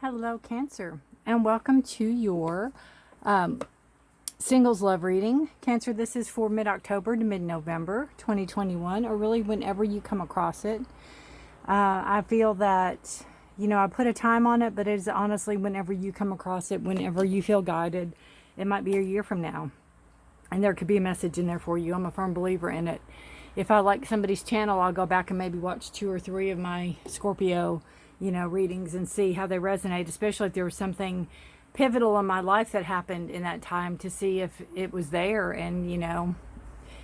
Hello, Cancer, and welcome to your singles love reading. Cancer, this is for mid-October to mid-November 2021, or really whenever you come across it. I feel that, I put a time on it, but it is honestly whenever you come across it, whenever you feel guided. It might be a year from now, and there could be a message in there for you. I'm a firm believer in it. If I like somebody's channel, I'll go back and maybe watch 2 or 3 of my Scorpio readings and see how they resonate, especially if there was something pivotal in my life that happened in that time, to see if it was there. And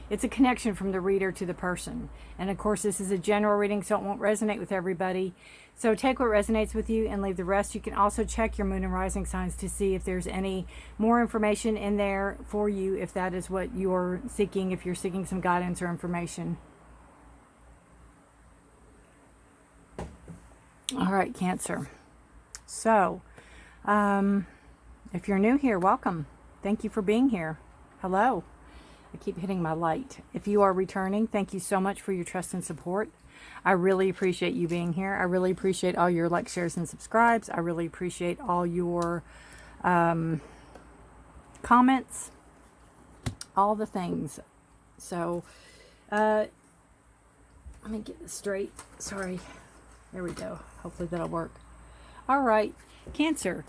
it's a connection from the reader to the person. And of course, this is a general reading, so it won't resonate with everybody. So take what resonates with you and leave the rest. You can also check your moon and rising signs to see if there's any more information in there for you, if that is what you're seeking, if you're seeking some guidance or information. All right, Cancer. So, if you're new here, welcome. Thank you for being here. Hello. I keep hitting my light. If you are returning, thank you so much for your trust and support. I really appreciate you being here. I really appreciate all your likes, shares, and subscribes. I really appreciate all your comments, all the things. So, let me get this straight. Sorry. There we go. Hopefully that'll work. All right, Cancer.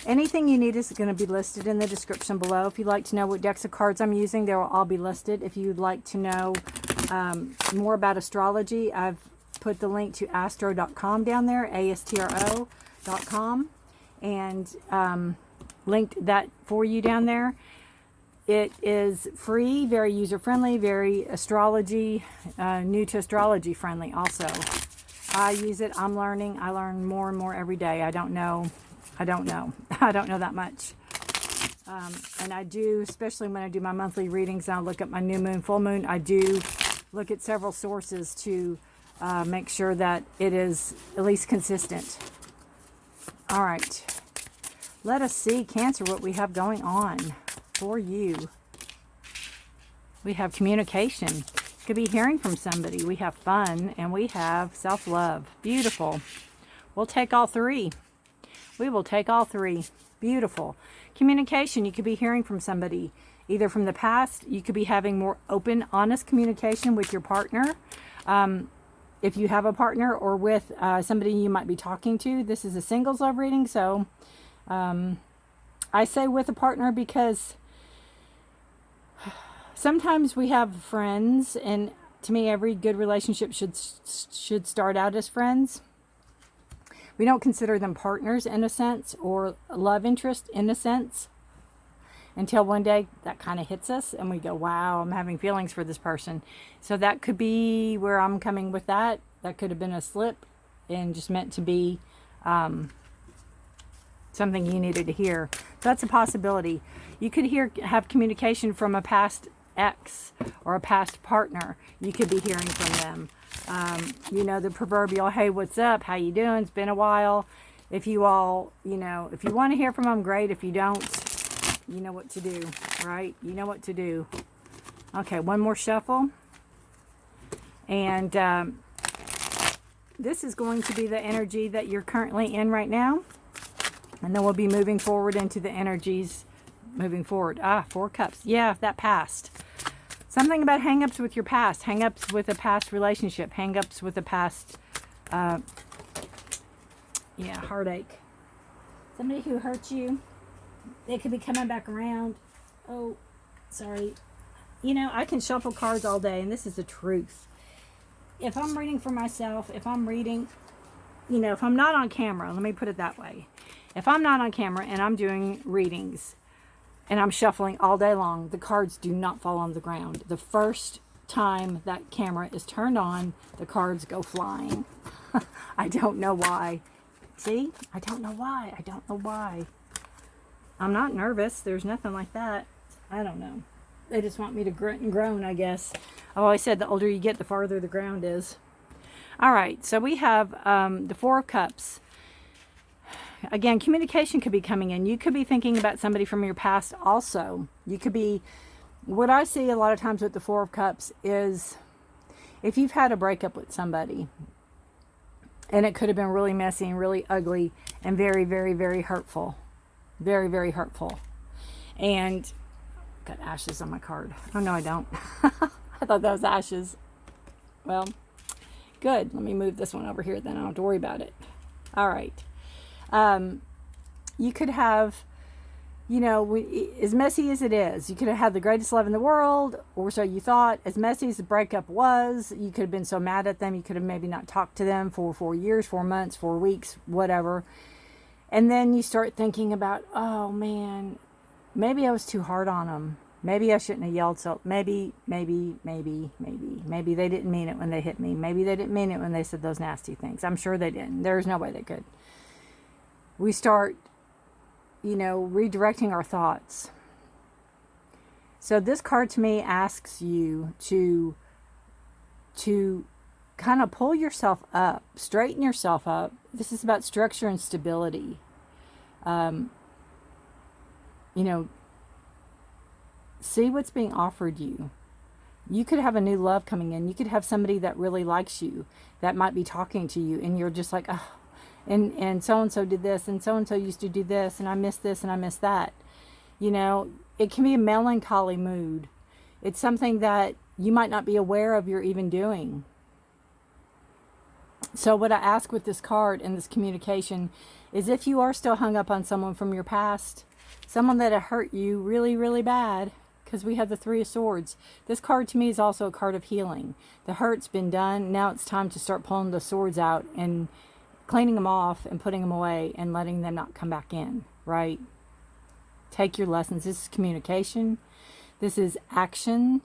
Anything you need is going to be listed in the description below. If you'd like to know what decks of cards I'm using, they will all be listed. If you'd like to know more about astrology, I've put the link to astro.com down there, astro.com, and linked that for you down there. It is free, very user-friendly, very astrology, new to astrology friendly also. I use it. I'm learning. I learn more and more every day. I don't know that much. And I do, especially when I do my monthly readings, and I look at my new moon, full moon, I do look at several sources to make sure that it is at least consistent. All right. Let us see, Cancer, what we have going on for you. We have communication. Could be hearing from somebody. We have fun, and we have self-love. Beautiful. We'll take all 3. We will take all 3. Beautiful. Communication. You could be hearing from somebody, either from the past. You could be having more open, honest communication with your partner. If you have a partner, or with somebody you might be talking to. This is a singles love reading, so I say with a partner because sometimes we have friends, and to me, every good relationship should start out as friends. We don't consider them partners in a sense, or love interest in a sense, until one day that kind of hits us and we go, wow, I'm having feelings for this person. So that could be where I'm coming with that. That could have been a slip and just meant to be something you needed to hear. So that's a possibility. You could have communication from a past ex or a past partner. You could be hearing from them. The proverbial, hey, what's up? How you doing? It's been a while. If you all, if you want to hear from them, great. If you don't, you know what to do, right? You know what to do. Okay, one more shuffle. And this is going to be the energy that you're currently in right now. And then we'll be moving forward into the energies moving forward. 4 cups. Yeah, that passed. Something about hang-ups with your past. Hang-ups with a past relationship. Hang-ups with a past, heartache. Somebody who hurt you. They could be coming back around. Oh, sorry. I can shuffle cards all day, and this is the truth. If I'm reading for myself, if I'm reading, if I'm not on camera, let me put it that way. If I'm not on camera and I'm doing readings, and I'm shuffling all day long, the cards do not fall on the ground. The first time that camera is turned on, the cards go flying. I don't know why. See? I don't know why. I don't know why. I'm not nervous. There's nothing like that. I don't know. They just want me to grunt and groan, I guess. I've always said the older you get, the farther the ground is. All right. So we have the 4 of Cups. Again, communication could be coming in. You could be thinking about somebody from your past also. You could be, what I see a lot of times with the 4 of Cups is if you've had a breakup with somebody, And it could have been really messy and really ugly and very, very, very hurtful. Very, very hurtful. And got ashes on my card. Oh, no, I don't. I thought that was ashes. Well, good. Let me move this one over here, then I don't have to worry about it. All right. You could have, you know, as messy as it is, you could have had the greatest love in the world, or so you thought. As messy as the breakup was, you could have been so mad at them, you could have maybe not talked to them for 4 years, 4 months, 4 weeks, whatever. And then you start thinking about, oh man, maybe I was too hard on them. Maybe I shouldn't have yelled so. Maybe they didn't mean it when they hit me. Maybe they didn't mean it when they said those nasty things. I'm sure they didn't. There's no way they could. We start, you know, redirecting our thoughts. So this card to me asks you to kind of pull yourself up, straighten yourself up. This is about structure and stability. You know, see what's being offered you. You could have a new love coming in. You could have somebody that really likes you, that might be talking to you, and you're just like, oh, and so-and-so did this, and so-and-so used to do this, and I miss this, and I miss that. You know, it can be a melancholy mood. It's something that you might not be aware of you're even doing. So what I ask with this card and this communication is, if you are still hung up on someone from your past, someone that hurt you really, really bad, because we have the Three of Swords. This card to me is also a card of healing. The hurt's been done. Now it's time to start pulling the swords out and cleaning them off and putting them away and letting them not come back in, right? Take your lessons. This is communication. This is action.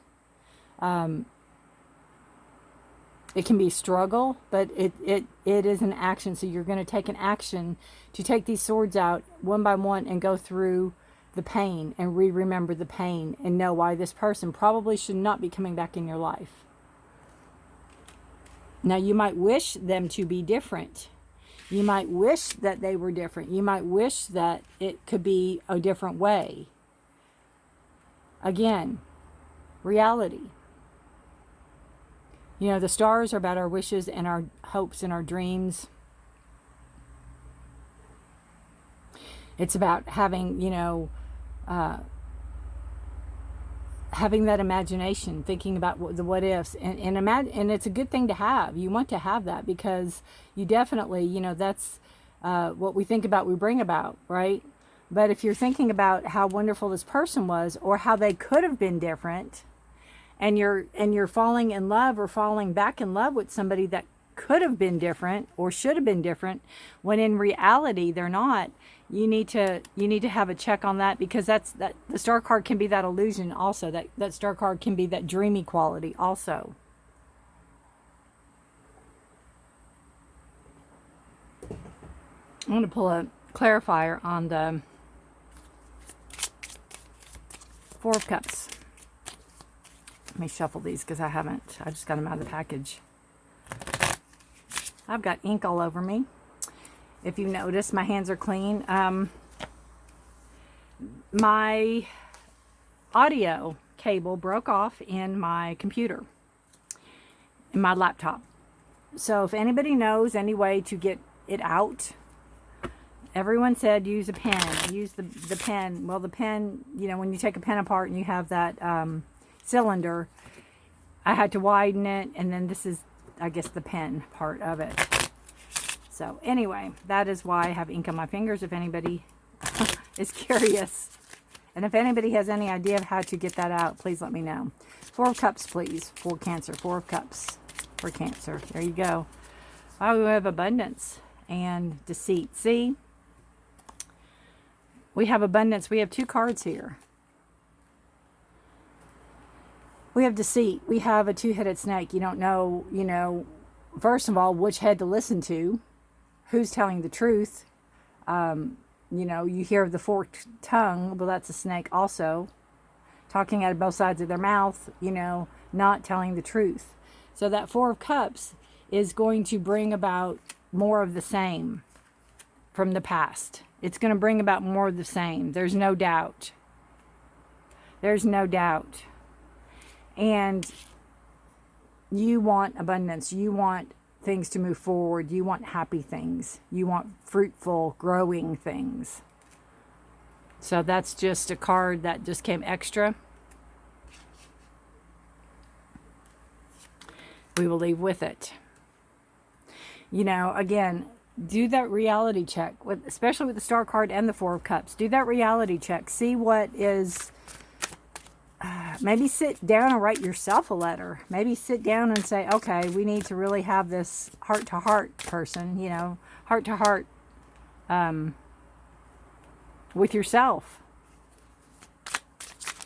It can be struggle, but it is an action. So you're going to take an action to take these swords out one by one and go through the pain and remember the pain and know why this person probably should not be coming back in your life. Now, you might wish them to be different. You might wish that they were different. You might wish that it could be a different way. Again, reality. You know, the stars are about our wishes and our hopes and our dreams. It's about having, you know, having that imagination, thinking about the what ifs, and it's a good thing to have. You want to have that, because you definitely, you know, that's what we think about, we bring about, right? But if you're thinking about how wonderful this person was, or how they could have been different, and you're falling in love or falling back in love with somebody that could have been different or should have been different, when in reality they're not, you need to have a check on that, because that the star card can be that illusion also. That star card can be that dreamy quality also. I'm going to pull a clarifier on the Four of Cups. Let me shuffle these, because I just got them out of the package. I've got ink all over me. If you notice, my hands are clean. My audio cable broke off in my computer, in my laptop. So if anybody knows any way to get it out, everyone said use a pen. Use the pen. Well, the pen, you know, when you take a pen apart and you have that cylinder, I had to widen it, and then this is, I guess, the pen part of it. So anyway, that is why I have ink on my fingers, if anybody is curious. And if anybody has any idea of how to get that out, please let me know. Four of Cups, please, for Cancer. Four of Cups for Cancer. There you go. Oh, we have abundance and deceit. See? We have abundance. We have two cards here. We have deceit. We have a two-headed snake. You don't know, you know, first of all, which head to listen to. Who's telling the truth? You know, you hear of the forked tongue. Well, that's a snake also. Talking out of both sides of their mouth, you know, not telling the truth. So that Four of Cups is going to bring about more of the same from the past. It's going to bring about more of the same. There's no doubt. There's no doubt. And you want abundance. You want things to move forward. You want happy things. You want fruitful, growing things. So that's just a card that just came extra. We will leave with it. You know, again, do that reality check, especially with the Star card and the Four of Cups. Do that reality check. See what is... maybe sit down and write yourself a letter. Maybe sit down and say, okay, we need to really have this heart-to-heart person, you know, heart-to-heart with yourself.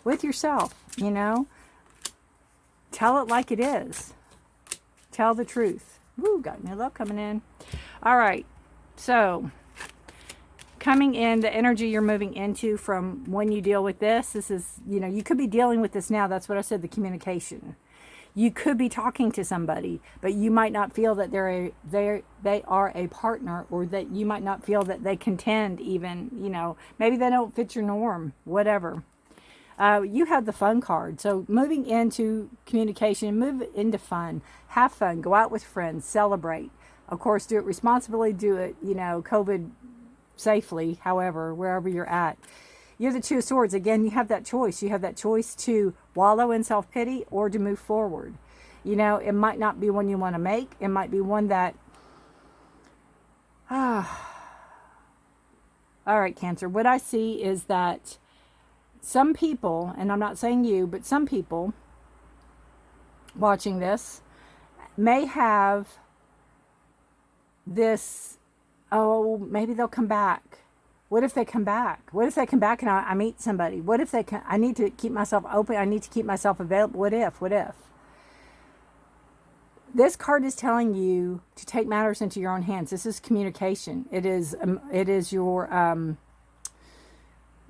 With yourself, you know. Tell it like it is. Tell the truth. Woo, got new love coming in. All right, so coming in, the energy you're moving into from when you deal with this is, you know, you could be dealing with this now. That's what I said, the communication. You could be talking to somebody, but you might not feel that they are a partner, or that you might not feel that they contend even, you know, maybe they don't fit your norm, whatever. You have the fun card. So moving into communication, move into fun, have fun, go out with friends, celebrate. Of course, do it responsibly, do it, you know, COVID safely, however, wherever you're at. You're the Two of Swords. Again, you have that choice. You have that choice to wallow in self-pity or to move forward. You know, it might not be one you want to make. It might be one that, all right, Cancer, what I see is that some people, and I'm not saying you, but some people watching this may have this, oh, maybe they'll come back. What if they come back? What if they come back and I meet somebody? What if they can, I need to keep myself open. I need to keep myself available. What if? This card is telling you to take matters into your own hands. This is communication. It is your,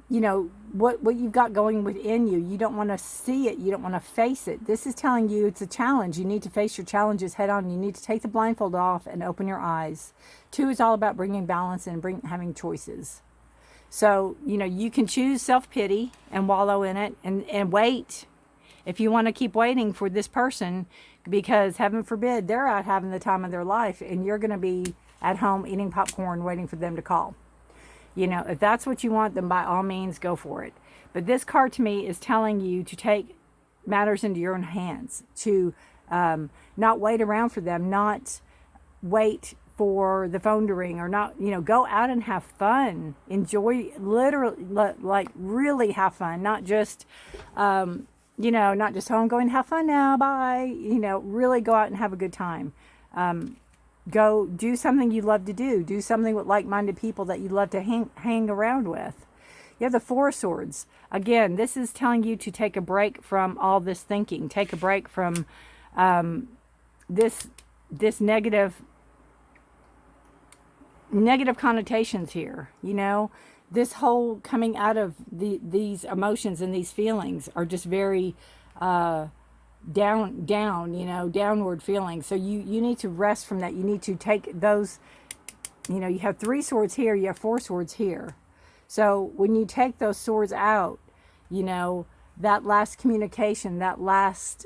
you know, what you've got going within you. You don't want to see it. You don't want to face it. This is telling you it's a challenge. You need to face your challenges head on. You need to take the blindfold off and open your eyes. 2 is all about bringing balance and having choices. So, you know, you can choose self-pity and wallow in it and wait. If you want to keep waiting for this person, because heaven forbid they're out having the time of their life and you're going to be at home eating popcorn waiting for them to call. You know, if that's what you want, then by all means go for it. But this card to me is telling you to take matters into your own hands, to not wait around for them, not wait for the phone to ring, or not, you know, go out and have fun. Enjoy, literally, like really have fun, not just, you know, not just, oh, I'm going to have fun now, bye. You know, really go out and have a good time. Go do something you love to do. Do something with like-minded people that you love to hang around with. You have the Four of Swords. Again, this is telling you to take a break from all this thinking. Take a break from this negative connotations here. You know, this whole coming out of these emotions and these feelings are just very down, you know, downward feelings. So you need to rest from that. You need to take those, you know, you have 3 swords here, you have 4 swords here. So when you take those swords out, you know, that last communication, that last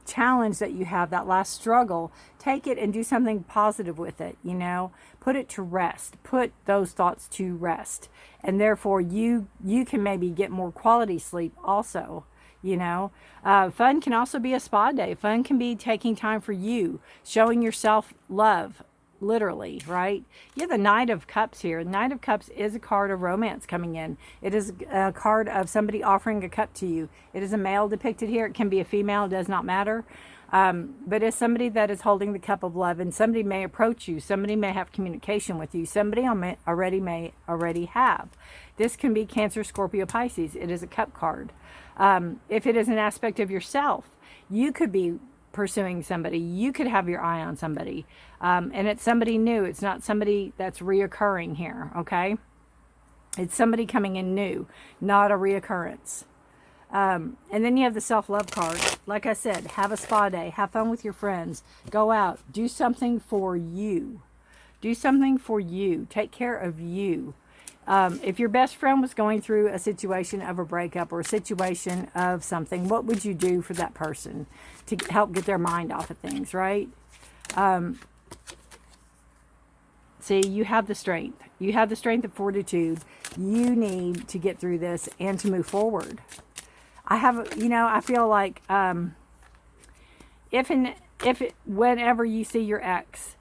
challenge that you have, that last struggle, take it and do something positive with it, you know, put it to rest, put those thoughts to rest. And therefore you can maybe get more quality sleep also. You know, fun can also be a spa day. Fun can be taking time for you, showing yourself love, literally, right? You have the Knight of Cups here. The Knight of Cups is a card of romance coming in. It is a card of somebody offering a cup to you. It is a male depicted here. It can be a female. It does not matter. But it's somebody that is holding the cup of love, and somebody may approach you. Somebody may have communication with you. Somebody may already have. This can be Cancer, Scorpio, Pisces. It is a cup card. If it is an aspect of yourself, you could be pursuing somebody. You could have your eye on somebody. And it's somebody new. It's not somebody that's reoccurring here, okay? It's somebody coming in new, not a reoccurrence. And then you have the self-love card. Like I said, have a spa day. Have fun with your friends. Go out. Do something for you. Do something for you. Take care of you. If your best friend was going through a situation of a breakup or a situation of something, what would you do for that person to help get their mind off of things, right? See, you have the strength. You have the strength of fortitude. You need to get through this and to move forward. I feel like whenever you see your ex,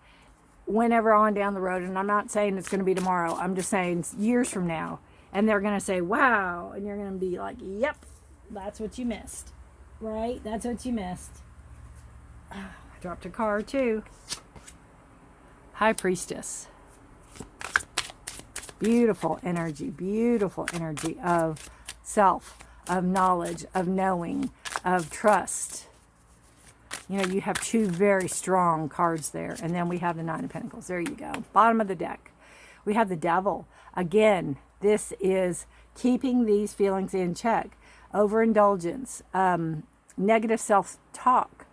whenever on down the road, and I'm not saying it's going to be tomorrow, I'm just saying years from now, and they're going to say, wow, and you're going to be like, yep, that's what you missed, right? That's what you missed. I dropped a card too. High Priestess. Beautiful energy of self, of knowledge, of knowing, of trust. You know, you have two very strong cards there. And then we have the Nine of Pentacles. There you go. Bottom of the deck. We have the Devil. Again, this is keeping these feelings in check. Overindulgence. Negative self-talk.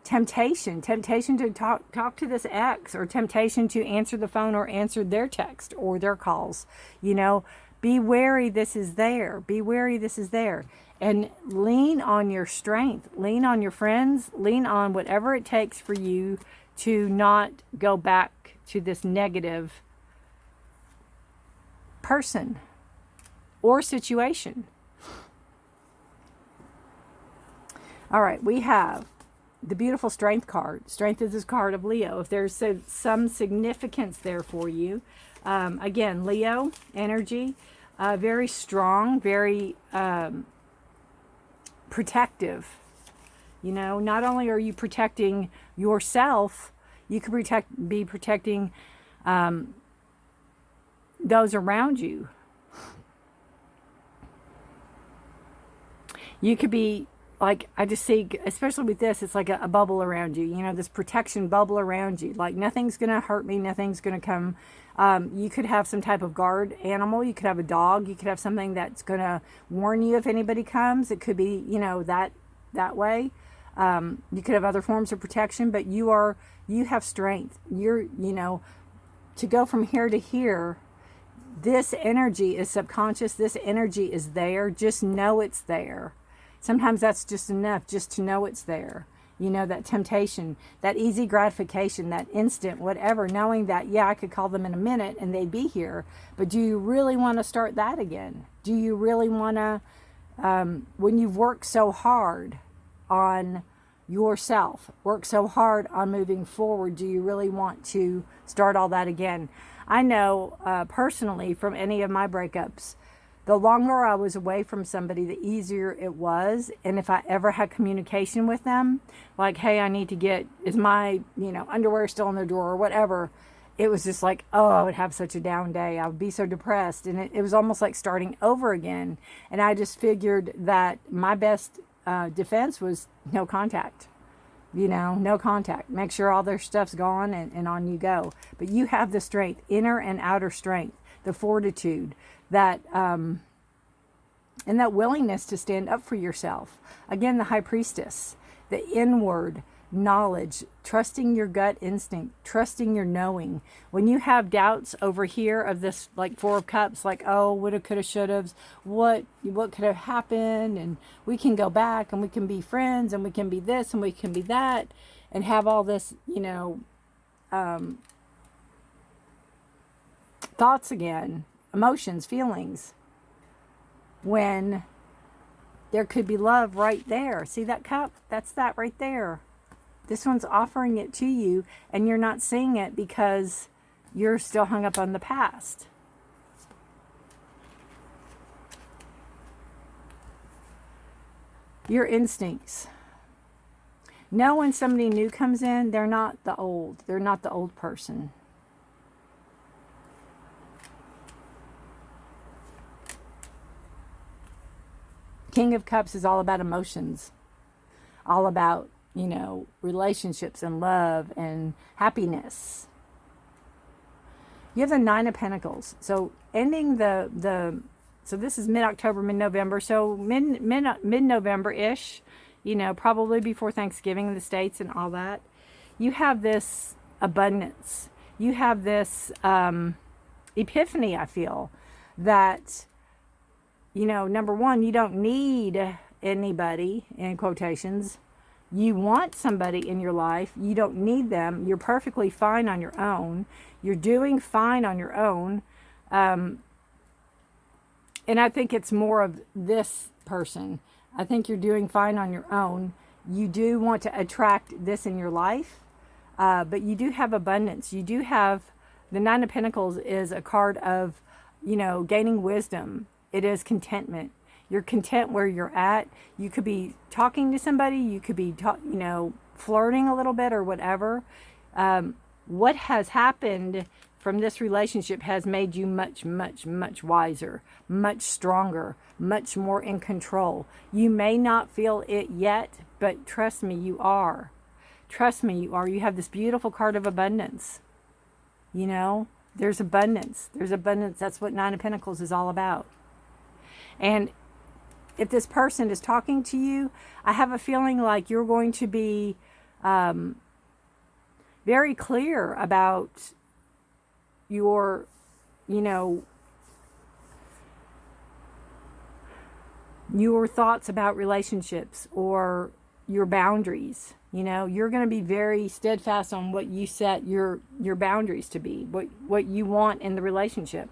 Temptation to talk to this ex, or temptation to answer the phone or answer their text or their calls. You know, be wary this is there. Be wary this is there. And lean on your strength. Lean on your friends. Lean on whatever it takes for you to not go back to this negative person or situation. All right, we have the beautiful Strength card. Strength is this card of Leo. If there's some significance there for you. Again, Leo energy, very strong, very protective. You know, not only are you protecting yourself, you could be protecting those around you. You could be, like, I just see, especially with this, it's like a bubble around you, you know, this protection bubble around you. Like, nothing's going to hurt me. Nothing's going to come. You could have some type of guard animal. You could have a dog. You could have something that's going to warn you if anybody comes. It could be, you know, that way. You could have other forms of protection, but you have strength. You know, to go from here to here, this energy is subconscious. This energy is there. Just know it's there. Sometimes that's just enough, just to know it's there. You know, that temptation, that easy gratification, that instant, whatever, knowing that, yeah, I could call them in a minute and they'd be here. But do you really want to start that again? Do you really want to, when you've worked so hard on yourself, worked so hard on moving forward, do you really want to start all that again? I know personally from any of my breakups, the longer I was away from somebody, the easier it was. And if I ever had communication with them, like, hey, I need to get, is my, you know, underwear still in the drawer or whatever, it was just like, oh, I would have such a down day. I would be so depressed. And it was almost like starting over again. And I just figured that my best defense was no contact. You know, no contact. Make sure all their stuff's gone and on you go. But you have the strength, inner and outer strength, the fortitude, that and that willingness to stand up for yourself. Again, the High Priestess, the inward knowledge, trusting your gut instinct, trusting your knowing. When you have doubts over here of this, like Four of Cups, like, oh, woulda, coulda, shoulda, what could have happened, and we can go back and we can be friends and we can be this and we can be that, and have all this, you know, thoughts again, emotions, feelings, when there could be love right there. See that cup? That's that right there. This one's offering it to you, and you're not seeing it because you're still hung up on the past. Your instincts. Know when somebody new comes in, they're not the old person. King of Cups is all about emotions, all about, you know, relationships and love and happiness. You have the Nine of Pentacles. So ending so this is mid-October, mid-November. So mid-November-ish, you know, probably before Thanksgiving in the States and all that. You have this abundance. You have this epiphany, I feel, that, you know, number one, you don't need anybody, in quotations. You want somebody in your life. You don't need them. You're perfectly fine on your own. You're doing fine on your own. And I think it's more of this person. I think you're doing fine on your own. You do want to attract this in your life, but you do have abundance. You do have, the Nine of Pentacles is a card of, gaining wisdom. It is contentment. You're content where you're at. You could be talking to somebody. You could be, flirting a little bit or whatever. What has happened from this relationship has made you much, much, much wiser, much stronger, much more in control. You may not feel it yet, but trust me, you are. Trust me, you are. You have this beautiful card of abundance. There's abundance. There's abundance. That's what Nine of Pentacles is all about. And if this person is talking to you, I have a feeling like you're going to be very clear about your, your thoughts about relationships or your boundaries. You're going to be very steadfast on what you set your boundaries to be, what you want in the relationship.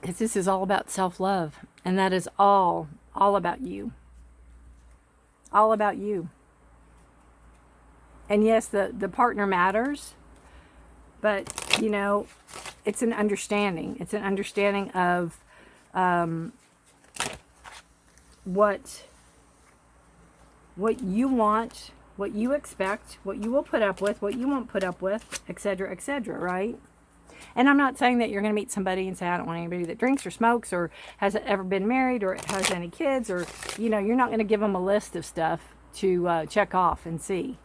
Because this is all about self-love, and that is all about you. All about you. And yes, the partner matters, but, it's an understanding. It's an understanding of what you want, what you expect, what you will put up with, what you won't put up with, etc., etc., right? And I'm not saying that you're going to meet somebody and say, I don't want anybody that drinks or smokes or has ever been married or has any kids, or, you're not going to give them a list of stuff to check off and see.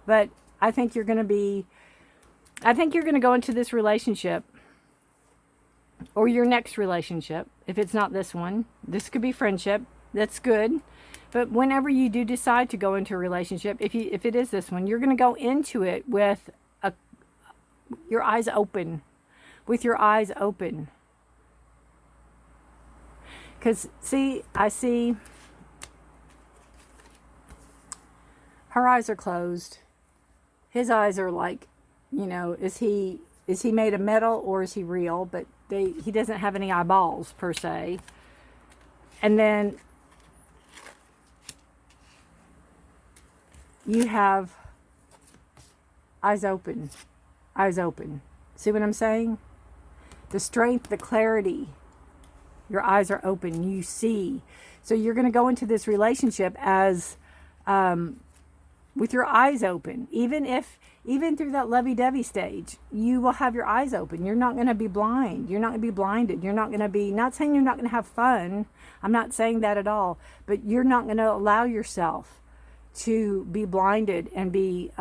But I think you're going to go into this relationship or your next relationship. If it's not this one, this could be friendship. That's good. But whenever you do decide to go into a relationship, if it is this one, you're going to go into it with your eyes open. With your eyes open. Because, I see her eyes are closed. His eyes are like, is he made of metal or is he real? But he doesn't have any eyeballs per se. And then you have eyes open. Eyes open. See what I'm saying? The strength, the clarity. Your eyes are open. You see. So you're going to go into this relationship as with your eyes open. Even through that lovey-dovey stage, you will have your eyes open. You're not going to be blind. You're not going to be blinded. You're not going to be, not saying you're not going to have fun. I'm not saying that at all. But you're not going to allow yourself to be blinded and be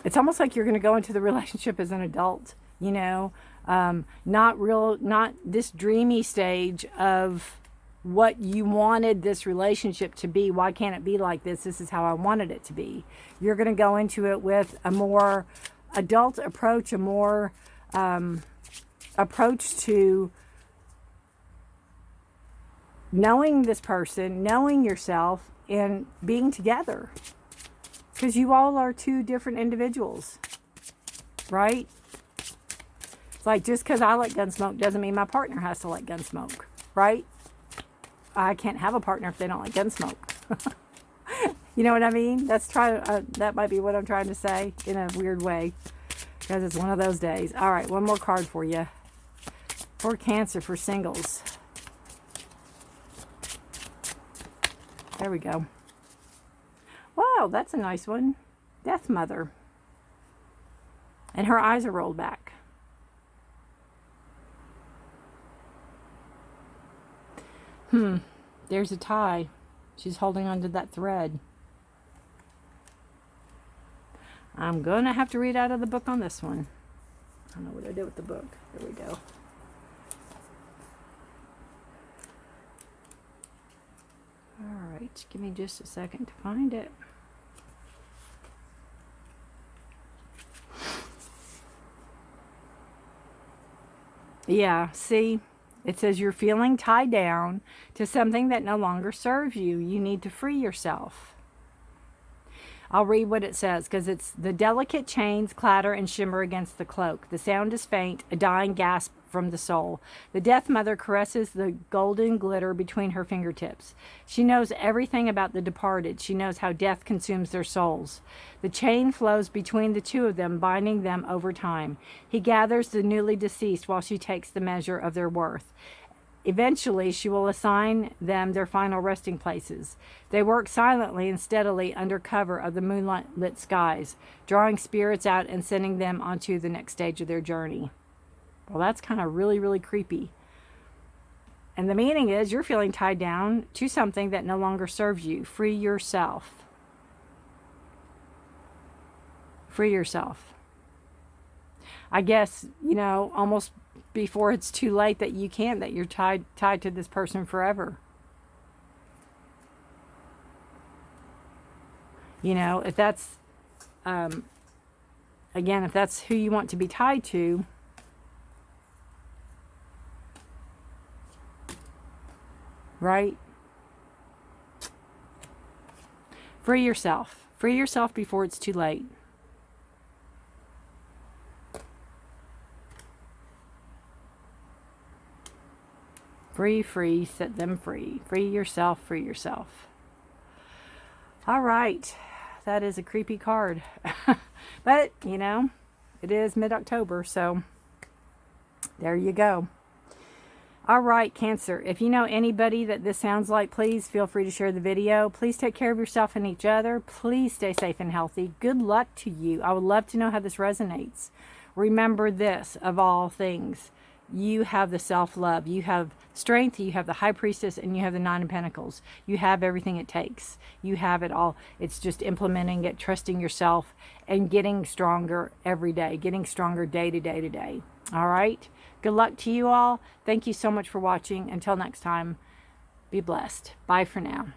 it's almost like you're going to go into the relationship as an adult, not this dreamy stage of what you wanted this relationship to be. Why can't it be like this? This is how I wanted it to be. You're going to go into it with a more adult approach, a more approach to knowing this person, knowing yourself, and being together. Because you all are two different individuals, right? It's like, just because I like gun smoke doesn't mean my partner has to like gun smoke, right? I can't have a partner if they don't like gun smoke. You know what I mean? That might be what I'm trying to say in a weird way, because it's one of those days. All right, one more card for you. For Cancer, for singles. There we go. Wow, that's a nice one. Death Mother. And her eyes are rolled back. There's a tie. She's holding onto that thread. I'm going to have to read out of the book on this one. I don't know what I did with the book. There we go. All right, give me just a second to find it. Yeah, see, it says you're feeling tied down to something that no longer serves you. You need to free yourself. I'll read what it says, because it's the delicate chains clatter and shimmer against the cloak. The sound is faint, a dying gasp from the soul. The Death Mother caresses the golden glitter between her fingertips. She knows everything about the departed. She knows how death consumes their souls. The chain flows between the two of them, binding them over time. He gathers the newly deceased while she takes the measure of their worth. Eventually, she will assign them their final resting places. They work silently and steadily under cover of the moonlit skies, drawing spirits out and sending them onto the next stage of their journey. Well, that's kind of really, really creepy. And the meaning is you're feeling tied down to something that no longer serves you. Free yourself. Free yourself. I guess, you know, almost before it's too late that you can't, that you're tied to this person forever. You know, if that's, again, if that's who you want to be tied to, right? Free yourself. Free yourself before it's too late. Free, free, set them free. Free yourself, free yourself. All right. That is a creepy card. But, you know, it is mid-October, so there you go. All right, Cancer. If you know anybody that this sounds like, please feel free to share the video. Please take care of yourself and each other. Please stay safe and healthy. Good luck to you. I would love to know how this resonates. Remember this, of all things. You have the self-love. You have strength. You have the High Priestess, and you have the Nine of Pentacles. You have everything it takes. You have it all. It's just implementing it, trusting yourself, and getting stronger every day. Getting stronger day to day to day. All right? Good luck to you all. Thank you so much for watching. Until next time, be blessed. Bye for now.